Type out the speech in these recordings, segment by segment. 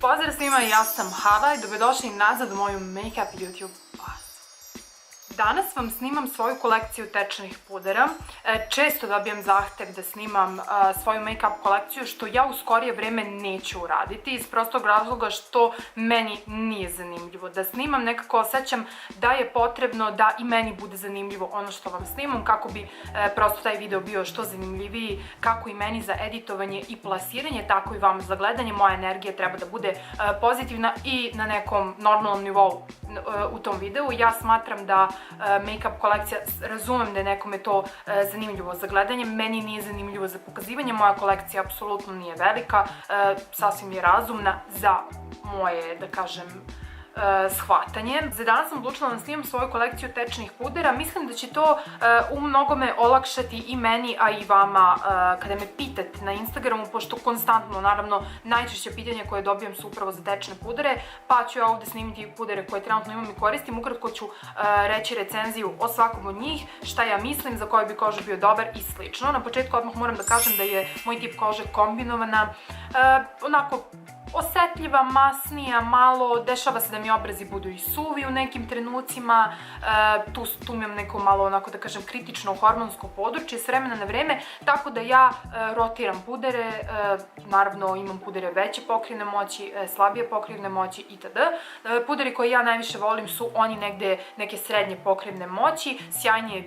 Pozdrav svima, ja sam Hava i dobrodošli nazad u moju Make-up YouTube bazu. Danas vam snimam svoju kolekciju tečnih pudera. Često dobijem zahtev da snimam svoju make-up kolekciju, što ja u skorije vreme neću uraditi, iz prostog razloga što meni nije zanimljivo da snimam. Nekako osjećam da je potrebno da i meni bude zanimljivo ono što vam snimam, kako bi prosto taj video bio što zanimljiviji, kako i meni za editovanje i plasiranje, tako i vam za gledanje. Moja energija treba da bude pozitivna i na nekom normalnom nivou u tom videu. Ja smatram da make-up kolekcija, razumem da je nekome to zanimljivo za gledanje, meni nije zanimljivo za pokazivanje. Moja kolekcija apsolutno nije velika, sasvim je razumna za moje, da kažem, shvatanje. Za danas sam odlučila da snimam svoju kolekciju tečnih pudera. Mislim da će to u mnogome olakšati i meni, a i vama kada me pitate na Instagramu, pošto konstantno, naravno, najčešće pitanja koje dobijam su upravo za tečne pudere, pa ću ja ovde snimiti pudere koje trenutno imam i koristim. Ukratko ću reći recenziju o svakom od njih, šta ja mislim, za koju bi kožu bio dobar i slično. Na početku odmah moram da kažem da je moj tip kože kombinovana, onako osetljiva, masnija, malo, dešava se da mi obrazi budu i suvi u nekim trenucima, tu imam neko malo, onako da kažem, kritično hormonsko područje s vremena na vreme, tako da ja rotiram pudere, naravno imam pudere veće pokrivne moći, slabije pokrivne moći itd. Puderi koje ja najviše volim su oni negde neke srednje pokrivne moći, sjajnijeg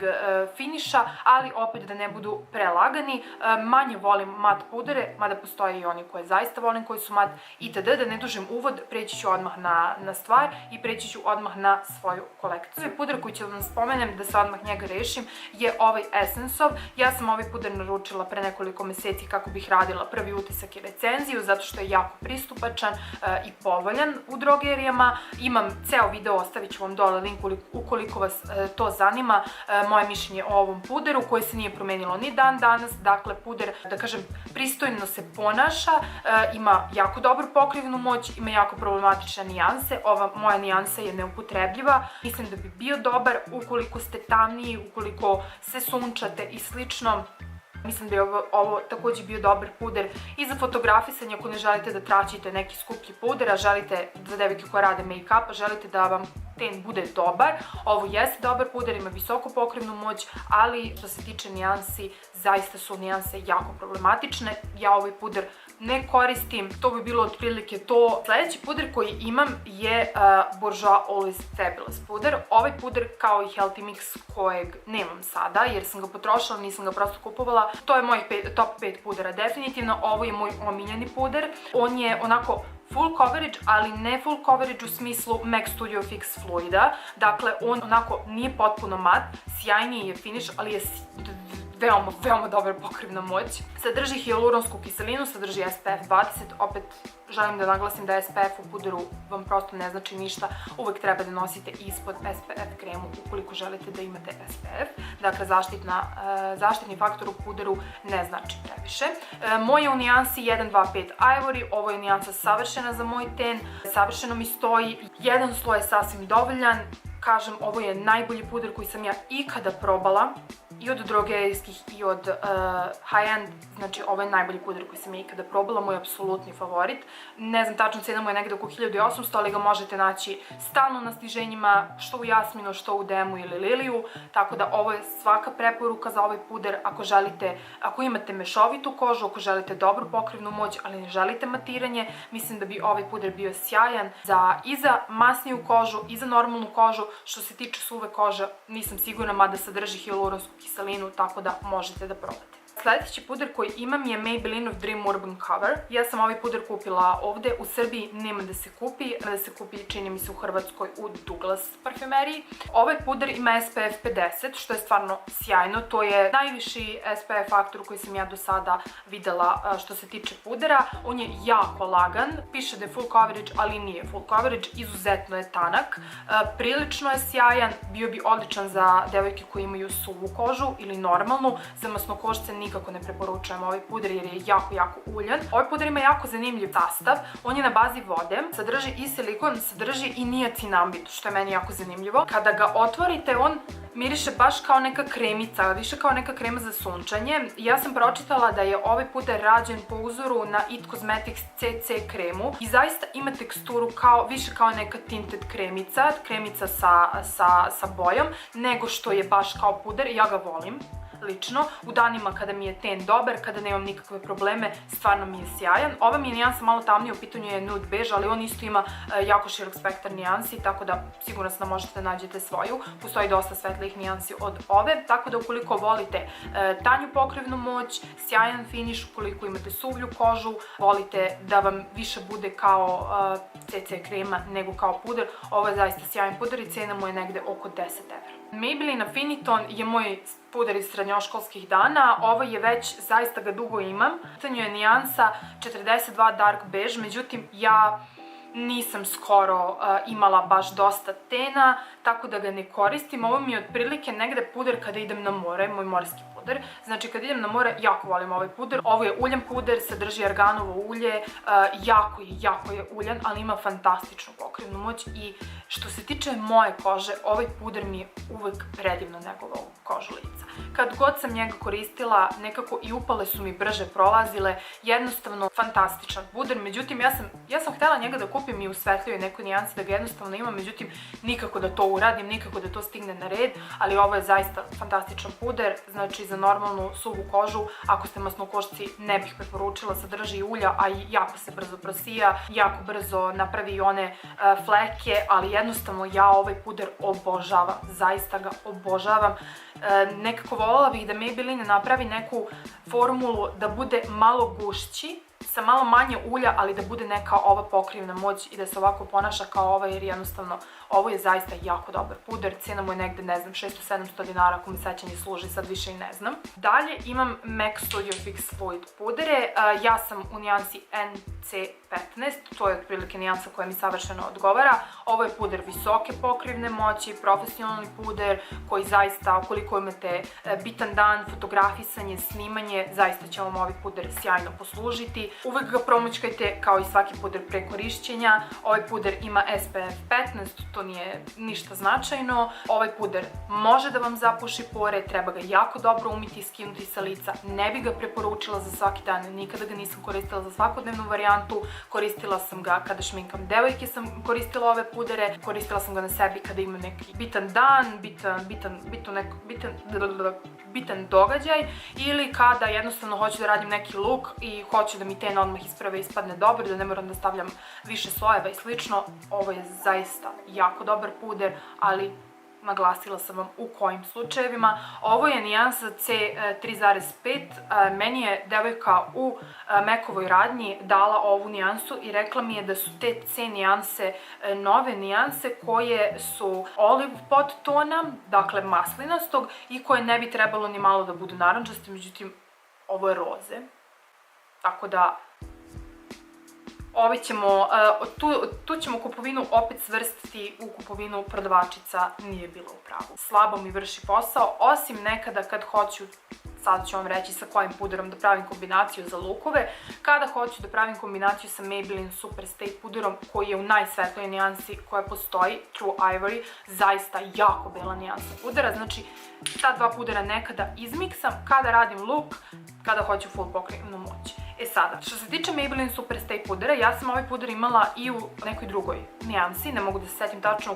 finiša, ali opet da ne budu prelagani. Manje volim mat pudere, mada postoje i oni koje zaista volim, koji su mat itd. Da ne dužim uvod, preći ću odmah na stvar i preći ću odmah na svoju kolekciju. Ovaj puder koji ću vam spomenem, da se odmah njega rešim, je ovaj Essence-ov. Ja sam ovaj puder naručila pre nekoliko meseci kako bih radila prvi utisak i recenziju, zato što je jako pristupačan i povoljan u drogerijama. Imam ceo video, ostavit ću vam dole link ukoliko vas to zanima, moje mišljenje o ovom puderu, koje se nije promenilo ni dan danas. Dakle, puder, da kažem, pristojno se ponaša, ima jako dobru pokrivnu moć, ima jako problematične nijanse. Ova moja nijansa je neupotrebljiva. Mislim da bi bio dobar ukoliko ste tamniji, ukoliko se sunčate i slično. Mislim da je ovo takođe bio dobar puder i za fotografisanje, ako ne želite da tračite neki skuplji puder, a želite, za devojke koje rade make-up, želite da vam ten bude dobar. Ovo jeste dobar puder, ima visoku pokrivnu moć, ali što se tiče nijansi, zaista su nijanse jako problematične. Ja ovaj puder ne koristim, to bi bilo otprilike to. Sledeći puder koji imam je Bourjois Always Fabulous puder. Ovaj puder, kao i Healthy Mix kojeg nemam sada, jer sam ga potrošila, nisam ga prosto kupovala. To je moj top 5 pudera definitivno. Ovo je moj omiljeni puder. On je onako full coverage, ali ne full coverage u smislu MAC Studio Fix fluida. Dakle, on onako nije potpuno mat, sjajniji je finish, ali je veoma dobra pokrivna moć. Sadrži hijaluronsku kiselinu, sadrži SPF 20, opet želim da naglasim da SPF u puderu vam prosto ne znači ništa, uvek treba da nosite ispod SPF kremu ukoliko želite da imate SPF. Dakle, zaštitni faktor u puderu ne znači previše. Moj je u nijansi 125 Ivory, ovo je nijansa savršena za moj ten, savršeno mi stoji, jedan sloj je sasvim dovoljan. Kažem, ovo je najbolji puder koji sam ja ikada probala, i od drogerijskih i od high-end, znači ovo je najbolji puder koji sam ja ikada probala, moj apsolutni favorit. Ne znam, tačno cena mu je negde oko 1800, ali ga možete naći stalno na sniženjima, što u Jasminu, što u Demu ili Liliju, tako da ovo je svaka preporuka za ovaj puder ako želite, ako imate mešovitu kožu, ako želite dobru pokrivnu moć, ali ne želite matiranje, mislim da bi ovaj puder bio sjajan i za masniju kožu i za normalnu kožu. Što se tiče suve kože, nisam sigurna, mada sadrži hijaluronsku kiselinu, tako da možete da probate. Sledeći puder koji imam je Maybelline Dream Urban Cover. Ja sam ovaj puder kupila ovde, u Srbiji nema da se kupi, čini mi se u Hrvatskoj u Douglas parfumeriji. Ovaj puder ima SPF 50, što je stvarno sjajno, to je najviši SPF faktor koji sam ja do sada videla što se tiče pudera. On je jako lagan, piše da je full coverage, ali nije full coverage, izuzetno je tanak, prilično je sjajan, bio bi odličan za devojke koje imaju suvu kožu ili normalnu, za masnokošce nije nikako ne preporučujem ovaj puder jer je jako, jako uljan. Ovaj puder ima jako zanimljiv sastav, on je na bazi vode, sadrži i silikon, sadrži i niacinamid, što je meni jako zanimljivo. Kada ga otvorite, on miriše baš kao neka kremica, više kao neka krema za sunčanje. Ja sam pročitala da je ovaj puder rađen po uzoru na It Cosmetics CC kremu i zaista ima teksturu više kao neka tinted kremica sa bojom, nego što je baš kao puder. Ja ga volim lično, u danima kada mi je ten dobar, kada nemam nikakve probleme, stvarno mi je sjajan. Ova mi je nijansa malo tamnija, u pitanju je nude bež, ali on isto ima jako širok spektar nijansi, tako da sigurno da možete da nađete svoju. Postoji dosta svetlijih nijansi od ove, tako da ukoliko volite tanju pokrivnu moć, sjajan finiš, ukoliko imate suvlju kožu, volite da vam više bude kao CC krema nego kao puder, ovo je zaista sjajan puder i cena mu je negde oko 10 €. Maybelline Affiniton je moj puder iz srednjoškolskih dana, ovo je već, zaista ga dugo imam. U pitanju je nijansa 42 Dark Beige, međutim ja nisam skoro imala baš dosta tena, tako da ga ne koristim. Ovo mi je otprilike negde puder kada idem na more, moj morski puder. Znači kad idem na more jako volim ovaj puder. Ovo je uljan puder, sadrži arganovo ulje, jako je uljan, ali ima fantastičnu pokrivnu moć i što se tiče moje kože, ovaj puder mi je uvek predivno negovao kožu lica. Kad god sam njega koristila, nekako i upale su mi brže prolazile, jednostavno fantastičan puder, međutim ja sam htjela njega da kupim i u svetljoj nekoj nijansi, da ga jednostavno imam, međutim nikako da to uradim, nikako da to stigne na red, ali ovo je zaista fantastičan puder, znači za normalnu suvu kožu, ako ste masnokošci ne bih preporučila, sadrži ulja, a i jako se brzo prosija, jako brzo napravi i one fleke, ali jednostavno ja ovaj puder obožavam, zaista ga obožavam. Nekako voljela bih da Maybelline napravi neku formulu da bude malo gušći, sa malo manje ulja, ali da bude neka ova pokrivna moć i da se ovako ponaša kao ova, jer jednostavno ovo je zaista jako dobar puder, cena mu je negde, ne znam, 600-700 dinara, ako mi sećanje služi, sad više i ne znam. Dalje imam MAC Studio Fix Fluid pudere, ja sam u nijansi NC15, to je otprilike nijansa koja mi savršeno odgovara. Ovo je puder visoke pokrivne moći, profesionalni puder koji zaista, ukoliko imate bitan dan, fotografisanje, snimanje, zaista će vam ovaj puder sjajno poslužiti. Uvek ga promućkajte kao i svaki puder pre korišćenja. Ovaj puder ima SPF 15, to nije ništa značajno. Ovaj puder može da vam zapuši pore, treba ga jako dobro umiti i skinuti sa lica. Ne bi ga preporučila za svaki dan, nikada ga nisam koristila za svakodnevnu varijantu. Koristila sam ga kada šminkam devojke, sam koristila ove pudere. Koristila sam ga na sebi kada imam neki bitan dan, bitan događaj ili kada jednostavno hoću da radim neki look i hoću da mi ten odmah isprave ispadne dobro, da ne moram da stavljam više slojeva i slično. Ovo je zaista jako dobar puder, ali naglasila sam vam u kojim slučajevima. Ovo je nijansa C3,5. Meni je devojka u Mekovoj radnji dala ovu nijansu i rekla mi je da su te C nijanse nove nijanse koje su olive podtona, dakle maslinastog, i koje ne bi trebalo ni malo da budu narandžaste, međutim ovo je roze. Tako da tu ćemo kupovinu opet svrstiti u kupovinu prodavačica nije bila u pravu. Slabo mi vrši posao, osim nekada kad hoću, sad ću vam reći sa kojim puderom da pravim kombinaciju za lukove, kada hoću da pravim kombinaciju sa Maybelline Super Stay puderom koji je u najsvetlijoj nijansi koja postoji, True Ivory, zaista jako bela nijansa pudera, znači ta dva pudera nekada izmiksam kada radim look, kada hoću full pokrivnu moć. E sada, što se tiče Maybelline Super Stay pudera, ja sam ovaj puder imala i u nekoj drugoj nijansi, ne mogu da se setim tačno u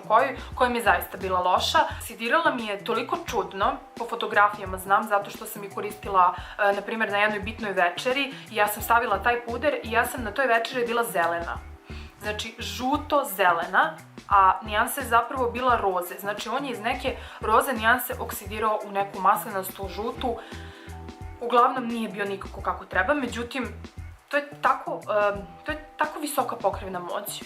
koja mi je zaista bila loša. Sidirala mi je toliko čudno, po fotografijama znam, zato što sam je koristila, na primjer, na jednoj bitnoj večeri i ja sam stavila taj puder i ja sam na toj večeri bila zelena. Znači, žuto-zelena, a nijansa je zapravo bila roze. Znači, on je iz neke roze nijanse oksidirao u neku maslinastu žutu. Uglavnom nije bio nikako kako treba, međutim, to je tako visoka pokrivna moć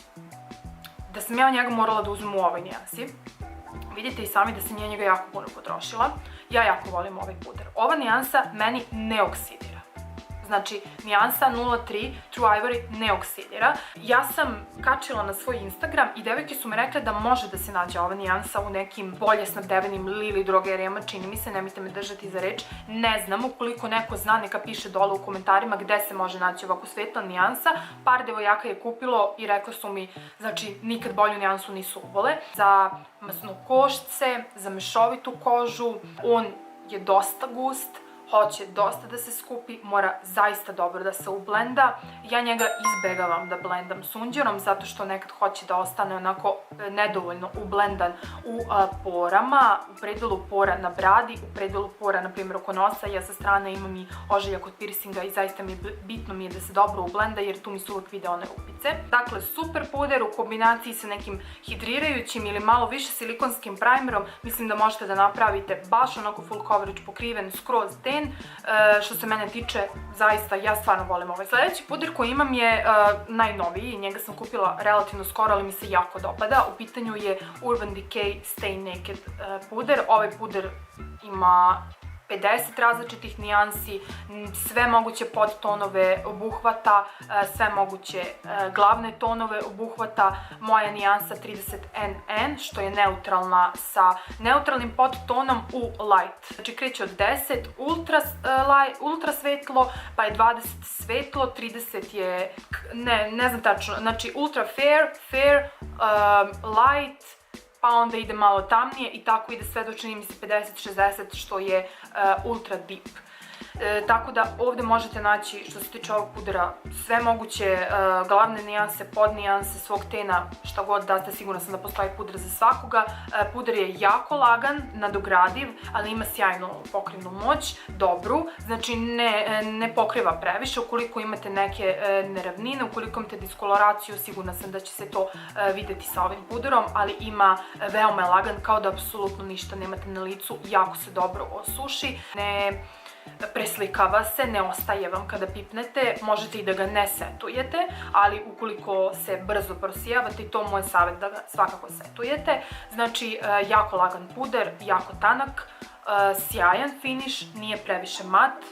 da sam ja njega morala da uzmem u ovoj nijansi. Vidite i sami da sam njega jako puno potrošila. Ja jako volim ovaj puder. Ova nijansa meni ne oksidira. Znači, nijansa 03 True Ivory ne oksidira. Ja sam kačila na svoj Instagram i devojke su mi rekle da može da se nađe ova nijansa u nekim bolje snabdevenim Lili drogerijama, čini mi se, nemojte me držati za reč. Ne znam, ukoliko neko zna, neka piše dole u komentarima gde se može naći ovako svetla nijansa. Par devojaka je kupilo i rekla su mi, znači, nikad bolju nijansu nisu uvole. Za masnokošce, za mešovitu kožu, on je dosta gust, hoće dosta da se skupi, mora zaista dobro da se ublenda. Ja njega izbegavam da blendam sunđerom zato što nekad hoće da ostane onako nedovoljno ublendan u porama, u predelu pora na bradi, u predelu pora, na primjer, oko nosa. Ja sa strane imam i ožiljak od piercinga i zaista bitno mi je da se dobro ublenda jer tu mi se uvek vide one rupice. Dakle, super puder u kombinaciji sa nekim hidrirajućim ili malo više silikonskim primerom. Mislim da možete da napravite baš onako full coverage pokriven, skroz ten. Što se mene tiče, zaista, ja stvarno volim ovaj. Sljedeći puder koji imam je najnoviji, njega sam kupila relativno skoro, ali mi se jako dopada. U pitanju je Urban Decay Stay Naked puder. Ovaj puder ima 50 različitih nijansi, sve moguće podtonove obuhvata, sve moguće glavne tonove obuhvata. Moja nijansa 30NN, što je neutralna sa neutralnim podtonom u light. Znači kreće od 10 ultra svetlo, pa je 20 svetlo, 30 je, ne znam tačno, znači ultra fair, light, pa onda ide malo tamnije i tako ide sve do, čini mi se, 50-60, što je ultra deep. Tako da ovde možete naći, što se tiče ovog pudera, sve moguće glavne nijanse, podnijanse, svog tena, šta god da ste, sigurna sam da postoji puder za svakoga. Puder je jako lagan, nadogradiv, ali ima sjajnu pokrivnu moć, dobru, znači ne pokriva previše. Ukoliko imate neke neravnine, ukoliko imate diskoloraciju, sigurna sam da će se to videti sa ovim puderom, ali veoma je lagan, kao da apsolutno ništa nemate na licu, jako se dobro osuši, ne preslikava se, ne ostaje vam kada pipnete, možete i da ga ne setujete, ali ukoliko se brzo prosijavate, i to je moj savjet da ga svakako setujete. Znači, jako lagan puder, jako tanak, sjajan finish, nije previše mat.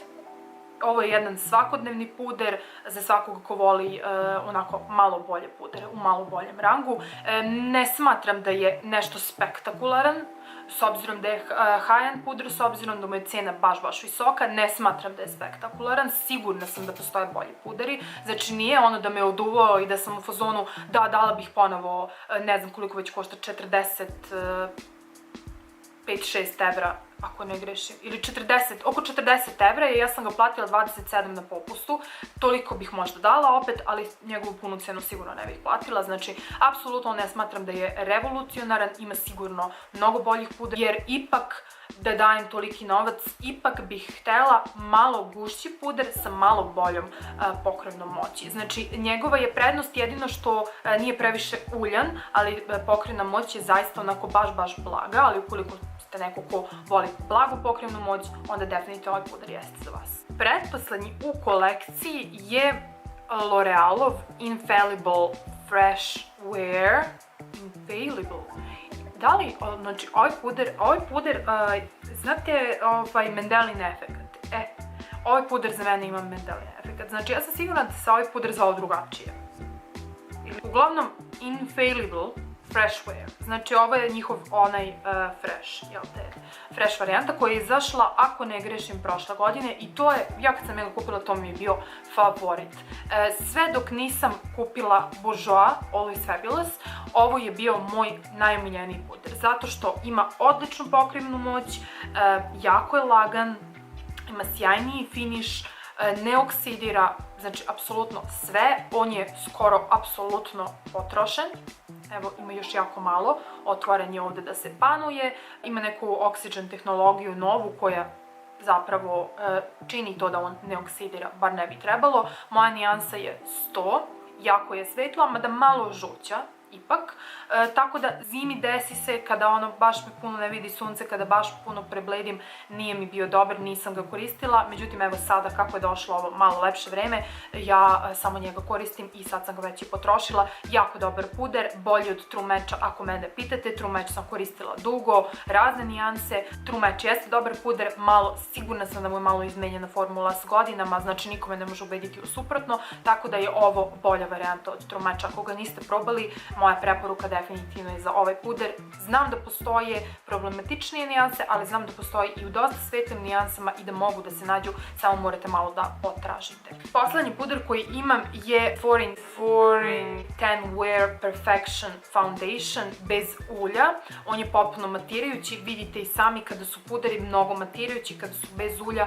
Ovo je jedan svakodnevni puder za svakoga ko voli onako malo bolje pudere, u malo boljem rangu. Ne smatram da je nešto spektakularan, s obzirom da je high-end puder, s obzirom da mu je cena baš visoka, ne smatram da je spektakularan, sigurna sam da postoje bolji puderi, znači nije ono da me je oduvao i da sam u fazonu da, dala bih ponovo, ne znam koliko već košta, 45-6 evra, ako ne grešim, ili oko 40 evra, i ja sam ga platila 27 na popustu, toliko bih možda dala opet, ali njegovu punu cenu sigurno ne bih platila. Znači, apsolutno ne smatram da je revolucionaran, ima sigurno mnogo boljih pudera, jer ipak da dajem toliki novac, ipak bih htela malo gušći puder sa malo boljom pokrivnom moći. Znači, njegova je prednost jedino što nije previše uljan, ali pokrivna moć je zaista onako baš blaga, ali ukoliko ste neko ko voli blagu pokrivnu moć, onda definitivno ovaj puder jeste za vas. Pretposlednji u kolekciji je L'Orealov Infallible Fresh Wear. Da li, znači, ovaj puder, znate, Mendelin efekt? Ovaj puder za mene ima Mendelin efekt. Znači, ja sam sigurna da se ovaj puder zvao drugačije. Uglavnom, Infallible Fresh Wear. Znači, ovo je njihov onaj fresh, jel te, fresh varijanta koja je izašla, ako ne grešim, prošle godine, i to je, ja kad sam ga kupila, to mi je bio favorit. Sve dok nisam kupila Bourjois Always Fabulous, ovo je bio moj najomiljeniji puder, zato što ima odličnu pokrivnu moć, jako je lagan, ima sjajniji finish, ne oksidira, znači apsolutno sve, on je skoro apsolutno potrošen. Evo, ima još jako malo, otvoren je ovde da se panuje, ima neku oxygen tehnologiju novu koja zapravo čini to da on ne oksidira, bar ne bi trebalo. Moja nijansa je 100, jako je svetla, mada malo žuća, ipak. Tako da zimi desi se kada ono baš me puno ne vidi sunce, kada baš puno prebledim, nije mi bio dobar, nisam ga koristila. Međutim, evo sada kako je došlo ovo malo lepše vreme, ja samo njega koristim i sad sam ga već i potrošila. Jako dobar puder, bolji od True Matcha ako mene pitate. True Match sam koristila dugo, razne nijanse. True Match jeste dobar puder, malo, sigurna sam da mu je malo izmenjena formula s godinama, znači nikome ne može ubediti u suprotno, tako da je ovo bolja varijanta od True Matcha. Ako ga niste probali, moja preporuka definitivno je za ovaj puder. Znam da postoje problematičnije nijanse, ali znam da postoji i u dosta svetlim nijansama i da mogu da se nađu, samo morate malo da potražite. Poslednji puder koji imam je Foreign 10 Wear Perfection Foundation bez ulja. On je potpuno matirajući, vidite i sami kada su puderi mnogo matirajući, kada su bez ulja,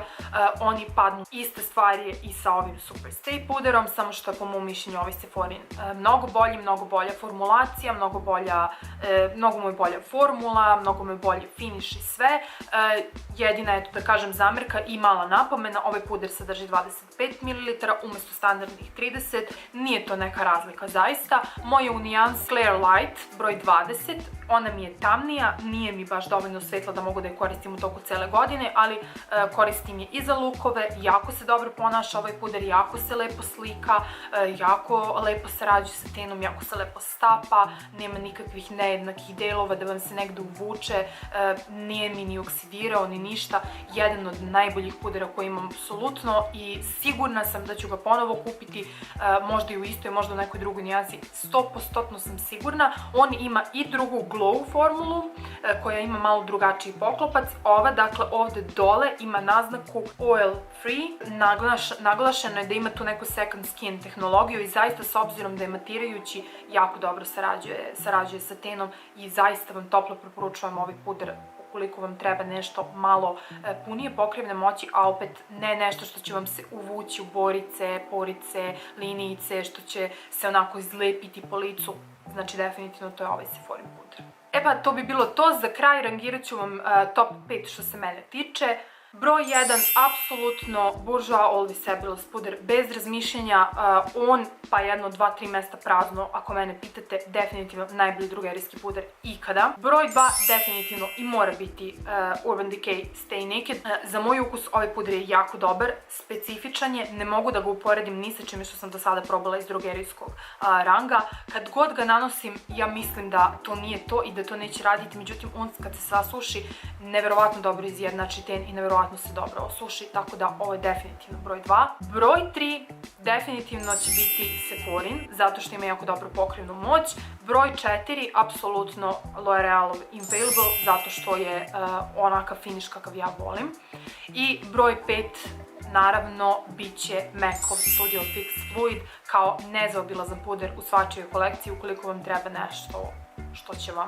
oni padnu. Ista stvar je i sa ovim Super Stay puderom, samo što je po mom mišljenju ovaj Sephorin mnogo bolji, mnogo bolja formulacija, mnogo mu je bolja formula, mnogo mu je bolji finish i sve. Jedina, eto da kažem, zamerka i mala napomena, ovaj puder sadrži 25 ml umesto standardnih 30, nije to neka razlika zaista. Moj je u nijansi Clear Light broj 20, ona mi je tamnija, nije mi baš dovoljno svetla da mogu da je koristim u toku cele godine, ali koristim je i za lukove, jako se dobro ponaša ovaj puder, jako se lepo slika, jako lepo sarađuje sa tenom, jako se lepo stapa, nema nikakvih nejednakih delova da vam se negde uvuče, nije mi ni oksidirao ni ništa, jedan od najboljih pudera koji imam apsolutno i sigurna sam da ću ga ponovo kupiti, možda i u istoj, možda u nekoj drugoj nijansi, 100% sam sigurna. On ima i drugu Glow formulu koja ima malo drugačiji poklopac. Ova, dakle, ovde dole ima naznaku oil free, naglašeno je da ima tu neku second skin tehnologiju i zaista, s obzirom da je matirajući, jako dobro sarađuje sa tenom i zaista vam toplo preporučujem ovaj puder ukoliko vam treba nešto malo punije pokrivne moći, a opet ne nešto što će vam se uvući u borice, porice, linijice, što će se onako izlepiti po licu. Znači, definitivno to je ovaj Sephorin puder. E pa, to bi bilo to. Za kraj rangirat ću vam top 5 što se mene tiče. Broj 1, apsolutno Bourjois Always Fabulous puder, bez razmišljenja, on pa jedno 2-3 mesta prazno, ako mene pitate, definitivno najbolji drugerijski puder ikada. Broj 2, definitivno i mora biti Urban Decay Stay Naked. Za moj ukus ovaj puder je jako dobar, specifičan je, ne mogu da ga uporedim ni sa čime što sam do sada probala iz drugerijskog ranga. Kad god ga nanosim, ja mislim da to nije to i da to neće raditi, međutim on kad se sasuši, neverovatno dobro izjednači ten i neverovatno se dobro osuši, tako da ovo je definitivno broj 2. Broj 3, definitivno će biti Sephorin, zato što ima jako dobru pokrivnu moć. Broj 4, apsolutno L'Orealov Invaluable, zato što je onakav finish kakav ja volim. I broj 5, naravno, bit će MAC-ov Studio Fix Fluid kao nezaobilazan puder u svačijoj kolekciji ukoliko vam treba nešto što će vam,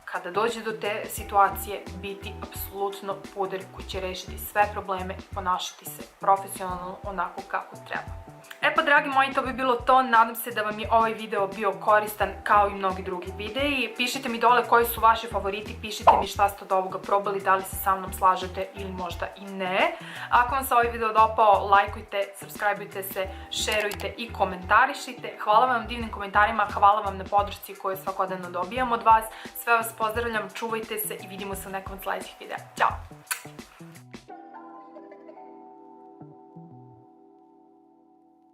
kada dođe do te situacije, biti apsolutno puder koji će rešiti sve probleme i ponašati se profesionalno onako kako treba. E pa, dragi moji, to bi bilo to. Nadam se da vam je ovaj video bio koristan kao i mnogi drugi videi. Pišite mi dole koji su vaši favoriti, pišite mi šta ste od ovoga probali, da li se sa mnom slažete ili možda i ne. Ako vam se ovaj video dopao, lajkujte, subscribeujte se, šerujte i komentarišite. Hvala vam divnim komentarima, hvala vam na podršci koju svakodnevno dobijam od vas. Sve vas pozdravljam, čuvajte se i vidimo se u nekom od sledećih videa. Ćao!